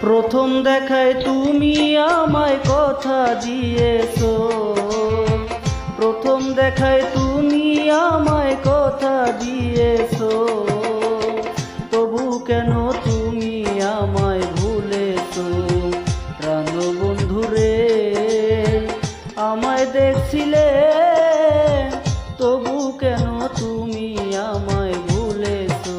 প্রথম দেখায় তুমি আমায় কথা দিয়েছো, প্রথম দেখায় তুমি আমায় কথা দিয়েছো, তবু কেন তুমি আমায় ভুলেছো? প্রাণ বন্ধুরে আমায় দেখছিলে, তবু কেন তুমি আমায় ভুলেছো?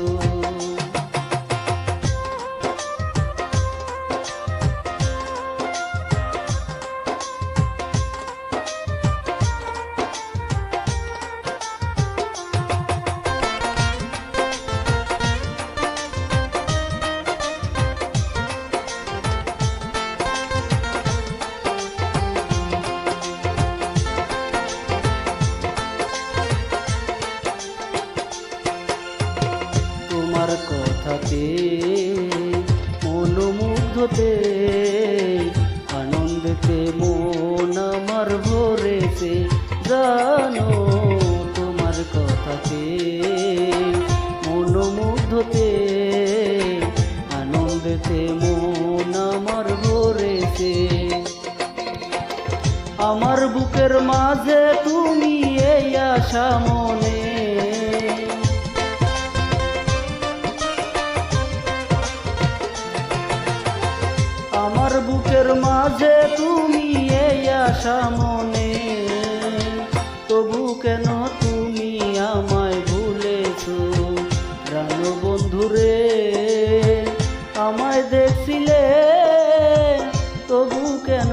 তোমার কথাতে মনোমুগ্ধতে আনন্দেতে মন আমার ভরেছে জানো। তোমার কথাতে মনোমুগ্ধতে আনন্দেতে মন আমার ভরেছে। আমার বুকের মাঝে তুমি এই আশা মনে, আমার বুকের মাঝে তুমি এই আশা মনে, তবু কেন তুমি আমায় ভুলেছো? প্রাণ বন্ধুরে আমায় দেখছিলে, তবু কেন